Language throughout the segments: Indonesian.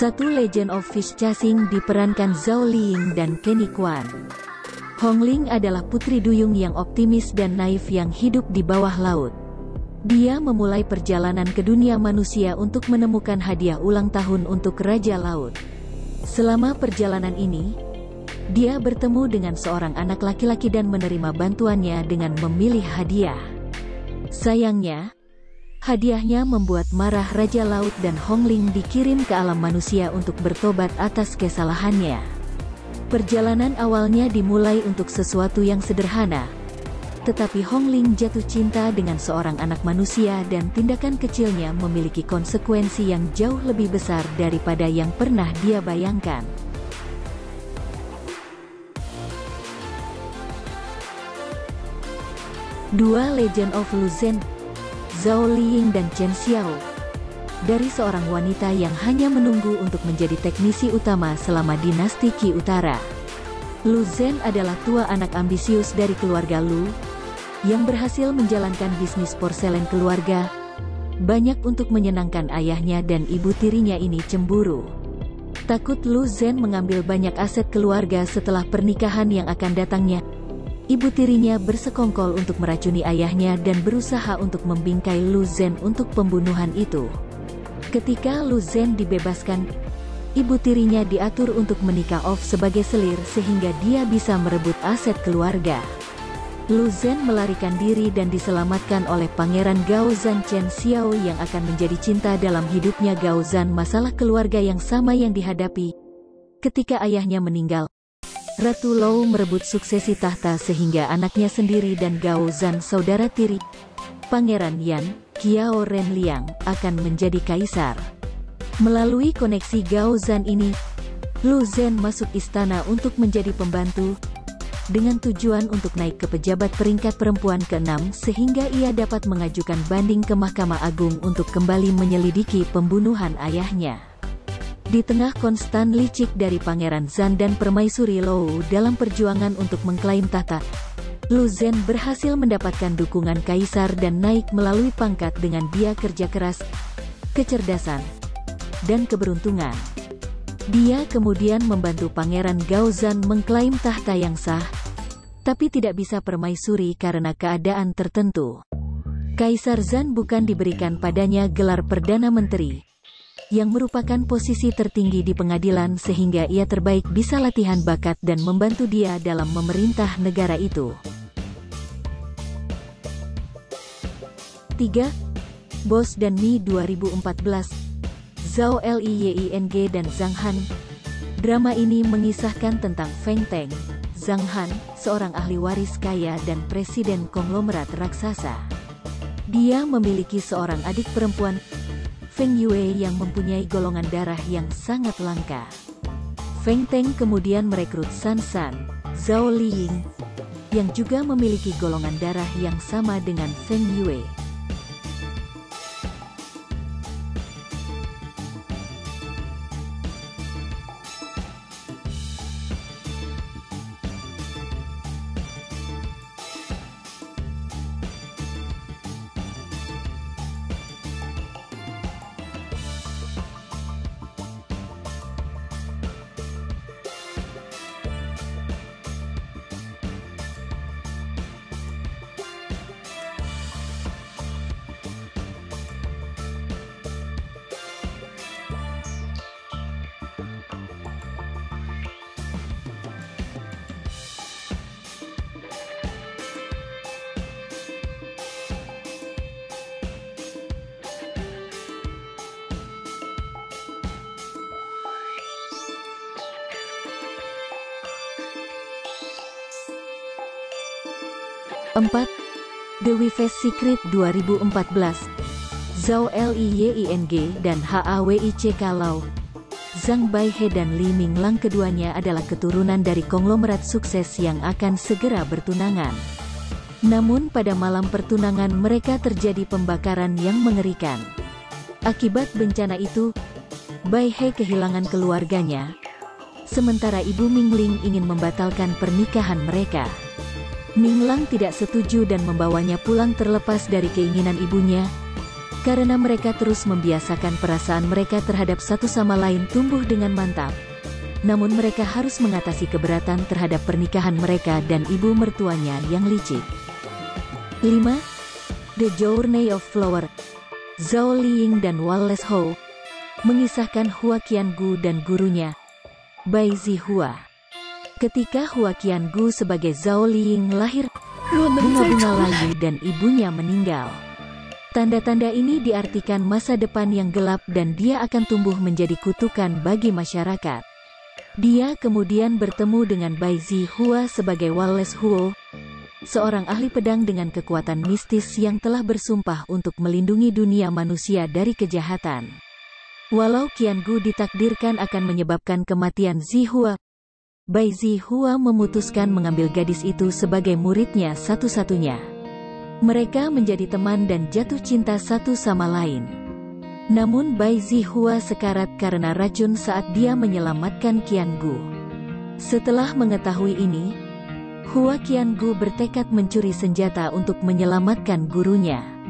Satu Legend of Fish Chasing diperankan Zhao Liying dan Kenny Kwan. Hong Ling adalah putri duyung yang optimis dan naif yang hidup di bawah laut. Dia memulai perjalanan ke dunia manusia untuk menemukan hadiah ulang tahun untuk Raja Laut. Selama perjalanan ini, dia bertemu dengan seorang anak laki-laki dan menerima bantuannya dengan memilih hadiah. Sayangnya, hadiahnya membuat marah Raja Laut dan Hong Ling dikirim ke alam manusia untuk bertobat atas kesalahannya. Perjalanan awalnya dimulai untuk sesuatu yang sederhana, tetapi Hong Ling jatuh cinta dengan seorang anak manusia dan tindakan kecilnya memiliki konsekuensi yang jauh lebih besar daripada yang pernah dia bayangkan. Dua Legend of Luzhen, Zhao Liying dan Chen Xiao. Dari seorang wanita yang hanya menunggu untuk menjadi teknisi utama selama dinasti Qi Utara. Luzhen adalah tua anak ambisius dari keluarga Lu, yang berhasil menjalankan bisnis porselen keluarga, banyak untuk menyenangkan ayahnya dan ibu tirinya ini cemburu. Takut Luzhen mengambil banyak aset keluarga setelah pernikahan yang akan datangnya, ibu tirinya bersekongkol untuk meracuni ayahnya dan berusaha untuk membingkai Luzhen untuk pembunuhan itu. Ketika Luzhen dibebaskan, ibu tirinya diatur untuk menikah off sebagai selir sehingga dia bisa merebut aset keluarga. Luzhen melarikan diri dan diselamatkan oleh Pangeran Gaozan Chen Xiao yang akan menjadi cinta dalam hidupnya. Gaozan masalah keluarga yang sama yang dihadapi. Ketika ayahnya meninggal, Ratu Lou merebut suksesi tahta sehingga anaknya sendiri dan Gaozan saudara tiri, Pangeran Yan, Qiao Renliang, akan menjadi kaisar. Melalui koneksi Gaozan ini, Luzhen masuk istana untuk menjadi pembantu, dengan tujuan untuk naik ke pejabat peringkat perempuan ke-6 sehingga ia dapat mengajukan banding ke Mahkamah Agung untuk kembali menyelidiki pembunuhan ayahnya. Di tengah konstan licik dari Pangeran Zhan dan Permaisuri Lou dalam perjuangan untuk mengklaim tahta, Luzhen berhasil mendapatkan dukungan kaisar dan naik melalui pangkat dengan biaya kerja keras, kecerdasan, dan keberuntungan. Dia kemudian membantu Pangeran Gaozan mengklaim tahta yang sah, tapi tidak bisa permaisuri karena keadaan tertentu. Kaisar Zhan bukan diberikan padanya gelar Perdana Menteri, yang merupakan posisi tertinggi di pengadilan sehingga ia terbaik bisa latihan bakat dan membantu dia dalam memerintah negara itu. 3. Boss dan Mi 2014, Zhao Liying dan Zhang Han. Drama ini mengisahkan tentang Feng Teng, Zhang Han, seorang ahli waris kaya dan presiden konglomerat raksasa. Dia memiliki seorang adik perempuan, Feng Yue, yang mempunyai golongan darah yang sangat langka. Feng Teng kemudian merekrut San San, Zhao Liying, yang juga memiliki golongan darah yang sama dengan Feng Yue. Empat, The Wife's Secret 2014, Zhao Liying dan Hawei Kalau, Zhang Baihe dan Li Minglang. Keduanya adalah keturunan dari konglomerat sukses yang akan segera bertunangan. Namun pada malam pertunangan mereka terjadi pembakaran yang mengerikan. Akibat bencana itu, Baihe kehilangan keluarganya, sementara ibu Mingling ingin membatalkan pernikahan mereka. Minglang tidak setuju dan membawanya pulang terlepas dari keinginan ibunya. Karena mereka terus membiasakan perasaan mereka terhadap satu sama lain tumbuh dengan mantap. Namun mereka harus mengatasi keberatan terhadap pernikahan mereka dan ibu mertuanya yang licik. 5. The Journey of Flower. Zhao Liying dan Wallace Hou mengisahkan Hua Qiangu dan gurunya, Bai Zihua. Ketika Hua Qiangu sebagai Zhao Liying lahir, bunga-bunga layu dan ibunya meninggal. Tanda-tanda ini diartikan masa depan yang gelap dan dia akan tumbuh menjadi kutukan bagi masyarakat. Dia kemudian bertemu dengan Bai Zihua sebagai Wallace Hou, seorang ahli pedang dengan kekuatan mistis yang telah bersumpah untuk melindungi dunia manusia dari kejahatan. Walau Qiangu ditakdirkan akan menyebabkan kematian Zihua, Bai Zihua memutuskan mengambil gadis itu sebagai muridnya satu-satunya. Mereka menjadi teman dan jatuh cinta satu sama lain. Namun Bai Zihua sekarat karena racun saat dia menyelamatkan Qiangu. Setelah mengetahui ini, Hua Qiangu bertekad mencuri senjata untuk menyelamatkan gurunya.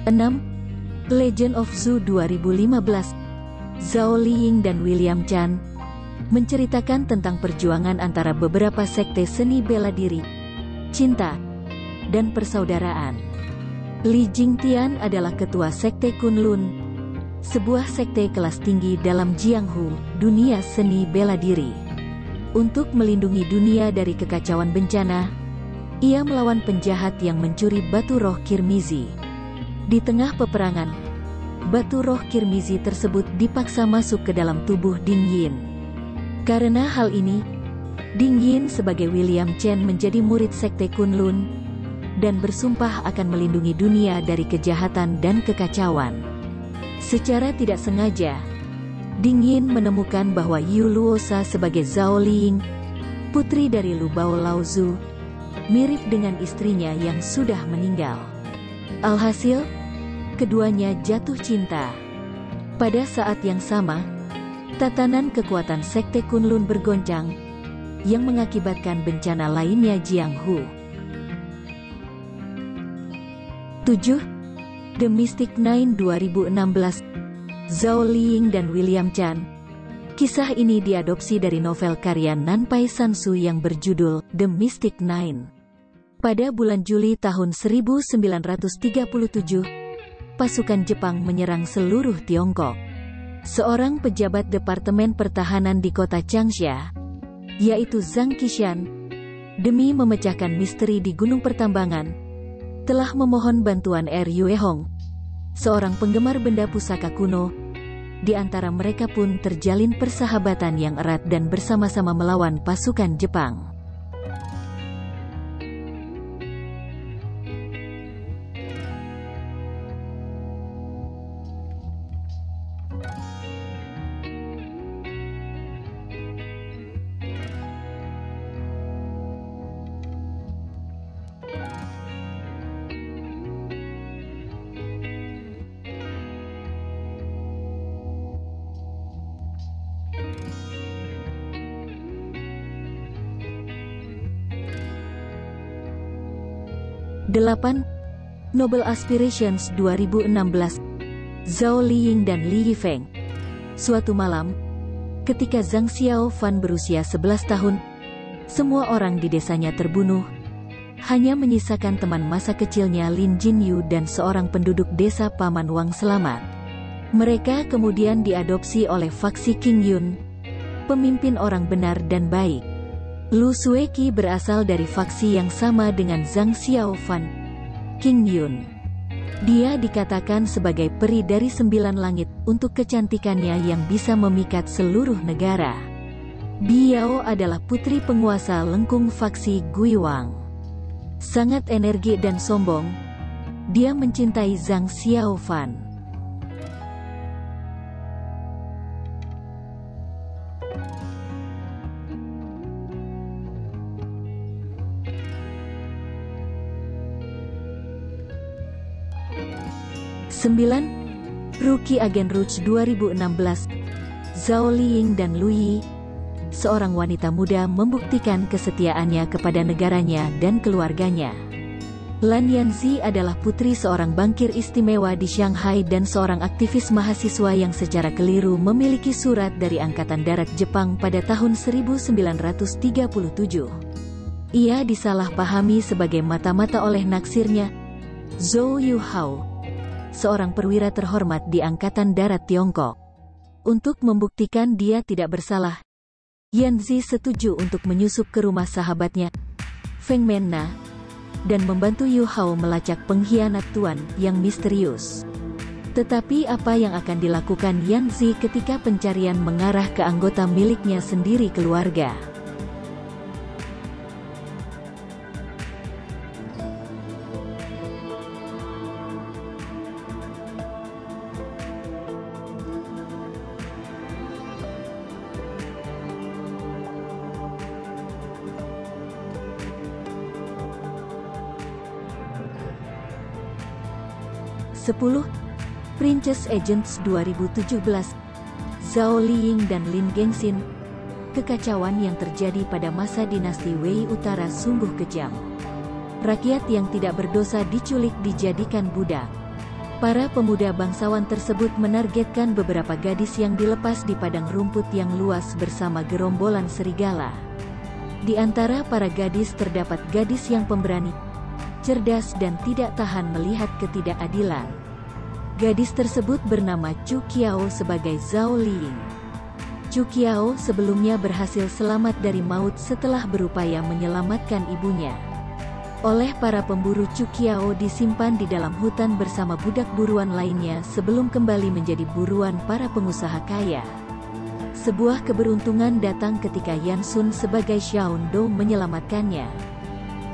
Enam. Legend of Zhu 2015. Zhao Liying dan William Chan menceritakan tentang perjuangan antara beberapa sekte seni bela diri, cinta, dan persaudaraan. Li Jingtian adalah ketua sekte Kunlun, sebuah sekte kelas tinggi dalam Jianghu, dunia seni bela diri. Untuk melindungi dunia dari kekacauan bencana, ia melawan penjahat yang mencuri batu roh Kirmizi. Di tengah peperangan, batu roh Kirmizi tersebut dipaksa masuk ke dalam tubuh Ding Yin. Karena hal ini, Ding Yin sebagai William Chen menjadi murid sekte Kunlun dan bersumpah akan melindungi dunia dari kejahatan dan kekacauan. Secara tidak sengaja, Ding Yin menemukan bahwa Yu Luosa sebagai Zhao Liying, putri dari Lu Bao Laozu, mirip dengan istrinya yang sudah meninggal. Alhasil, keduanya jatuh cinta. Pada saat yang sama, tatanan kekuatan sekte Kunlun bergoncang, yang mengakibatkan bencana lainnya Jianghu. 7. The Mystic Nine 2016. Zhao Liying dan William Chan. Kisah ini diadopsi dari novel karya Nanpai Sansu yang berjudul The Mystic Nine. Pada bulan Juli tahun 1937, pasukan Jepang menyerang seluruh Tiongkok. Seorang pejabat Departemen Pertahanan di kota Changsha, yaitu Zhang Qishan, demi memecahkan misteri di Gunung Pertambangan, telah memohon bantuan Yue Hong, seorang penggemar benda pusaka kuno. Di antara mereka pun terjalin persahabatan yang erat dan bersama-sama melawan pasukan Jepang. Delapan. Nobel Aspirations 2016. Zhao Liying dan Li Yifeng. Suatu malam, ketika Zhang Xiaofan berusia 11 tahun, semua orang di desanya terbunuh. Hanya menyisakan teman masa kecilnya Lin Jinyu dan seorang penduduk desa Paman Wang selamat. Mereka kemudian diadopsi oleh faksi King Yun, pemimpin orang benar dan baik. Lu Sueqi berasal dari faksi yang sama dengan Zhang Xiaofan, King Yun. Dia dikatakan sebagai peri dari 9 langit untuk kecantikannya yang bisa memikat seluruh negara. Biao adalah putri penguasa lengkung faksi Guiwang. Sangat energi dan sombong, dia mencintai Zhang Xiaofan. Rookie Agent Rouge 2016. Zhao Liying dan Lu Yi, seorang wanita muda, membuktikan kesetiaannya kepada negaranya dan keluarganya. Lan Yanzi adalah putri seorang bankir istimewa di Shanghai dan seorang aktivis mahasiswa yang secara keliru memiliki surat dari Angkatan Darat Jepang pada tahun 1937. Ia disalahpahami sebagai mata-mata oleh naksirnya, Zhou Yuhao, seorang perwira terhormat di Angkatan Darat Tiongkok. Untuk membuktikan dia tidak bersalah, Yanzi setuju untuk menyusup ke rumah sahabatnya, Feng Menna, dan membantu Yuhao melacak pengkhianat tuan yang misterius. Tetapi apa yang akan dilakukan Yanzi ketika pencarian mengarah ke anggota miliknya sendiri, keluarga? Princess Agents 2017. Zhao Liying dan Lin Gengxin. Kekacauan yang terjadi pada masa dinasti Wei Utara sungguh kejam. Rakyat yang tidak berdosa diculik dijadikan budak. Para pemuda bangsawan tersebut menargetkan beberapa gadis yang dilepas di padang rumput yang luas bersama gerombolan serigala. Di antara para gadis terdapat gadis yang pemberani, cerdas dan tidak tahan melihat ketidakadilan. Gadis tersebut bernama Chu Qiao sebagai Zhao Liying. Chu Qiao sebelumnya berhasil selamat dari maut setelah berupaya menyelamatkan ibunya. Oleh para pemburu, Chu Qiao disimpan di dalam hutan bersama budak buruan lainnya sebelum kembali menjadi buruan para pengusaha kaya. Sebuah keberuntungan datang ketika Yan Sun sebagai Xiaon Dou menyelamatkannya.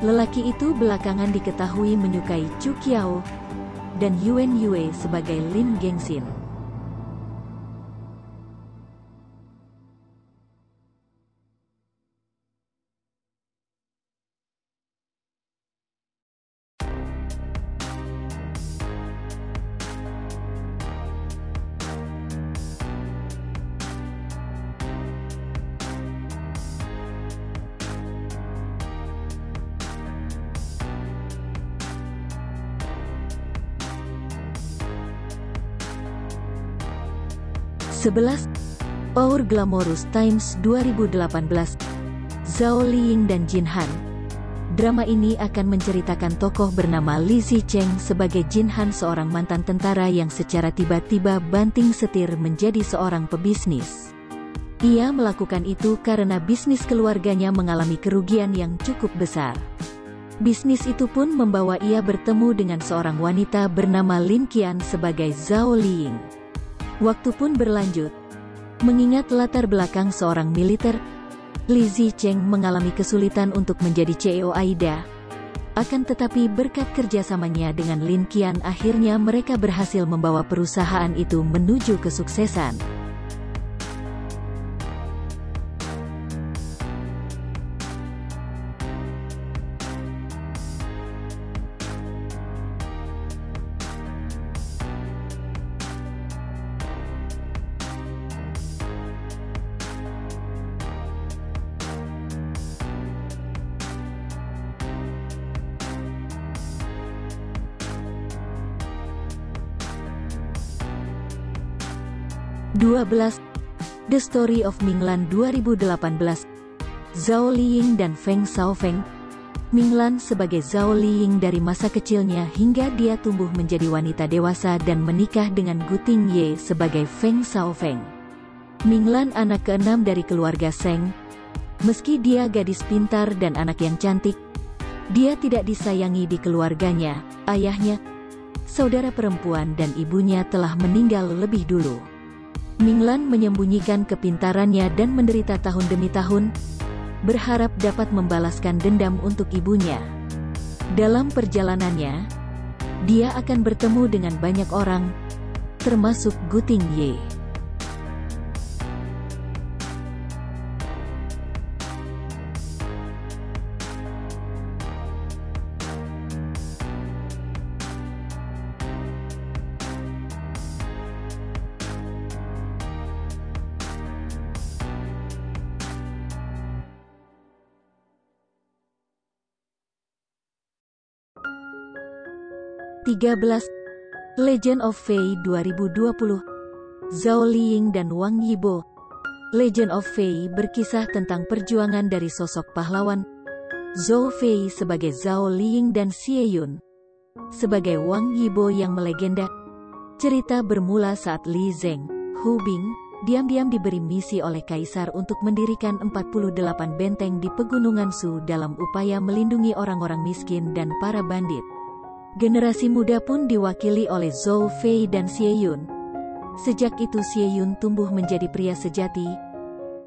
Lelaki itu belakangan diketahui menyukai Chu Qiao dan Yuan Yue sebagai Lin Gengxin. Our Glamorous Times 2018. Zhao Liying dan Jin Han. Drama ini akan menceritakan tokoh bernama Li Zicheng sebagai Jin Han, seorang mantan tentara yang secara tiba-tiba banting setir menjadi seorang pebisnis. Ia melakukan itu karena bisnis keluarganya mengalami kerugian yang cukup besar. Bisnis itu pun membawa ia bertemu dengan seorang wanita bernama Lin Qian sebagai Zhao Liying. Waktu pun berlanjut. Mengingat latar belakang seorang militer, Li Zicheng mengalami kesulitan untuk menjadi CEO AIDA. Akan tetapi berkat kerjasamanya dengan Lin Qian, akhirnya mereka berhasil membawa perusahaan itu menuju kesuksesan. The Story of Minglan 2018. Zhao Liying dan Feng Xiaofeng. Minglan sebagai Zhao Liying dari masa kecilnya hingga dia tumbuh menjadi wanita dewasa dan menikah dengan Gu Tingye sebagai Feng Xiaofeng. Minglan anak keenam dari keluarga Zheng. Meski dia gadis pintar dan anak yang cantik, dia tidak disayangi di keluarganya. Ayahnya, saudara perempuan dan ibunya telah meninggal lebih dulu. Minglan menyembunyikan kepintarannya dan menderita tahun demi tahun, berharap dapat membalaskan dendam untuk ibunya. Dalam perjalanannya, dia akan bertemu dengan banyak orang, termasuk Gu Tingye. Legend of Fei 2020. Zhao Liying dan Wang Yibo. Legend of Fei berkisah tentang perjuangan dari sosok pahlawan Zhao Fei sebagai Zhao Liying dan Xie Yun sebagai Wang Yibo yang melegenda. Cerita bermula saat Li Zeng, Hu Bing, diam-diam diberi misi oleh Kaisar untuk mendirikan 48 benteng di Pegunungan Shu dalam upaya melindungi orang-orang miskin dan para bandit. Generasi muda pun diwakili oleh Zhao Fei dan Xie Yun. Sejak itu Xie Yun tumbuh menjadi pria sejati,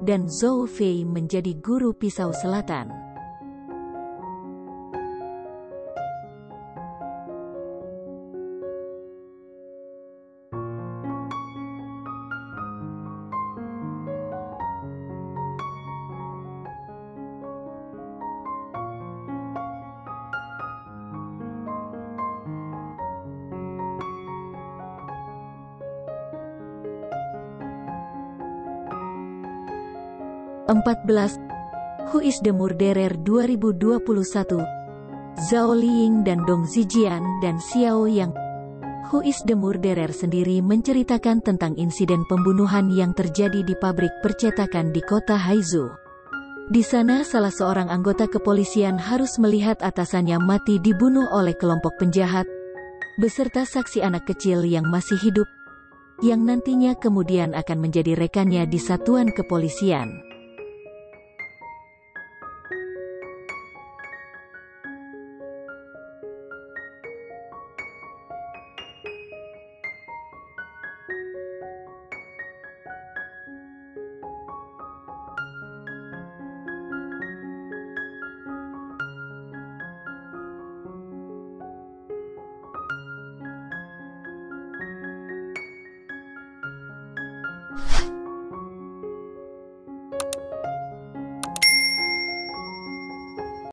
dan Zhao Fei menjadi guru pisau selatan. Who is the Murderer 2021. Zhao Liying dan Dong Zijian dan Xiao Yang. Who is the Murderer sendiri menceritakan tentang insiden pembunuhan yang terjadi di pabrik percetakan di kota Haizu. Di sana salah seorang anggota kepolisian harus melihat atasannya mati dibunuh oleh kelompok penjahat, beserta saksi anak kecil yang masih hidup, yang nantinya kemudian akan menjadi rekannya di satuan kepolisian.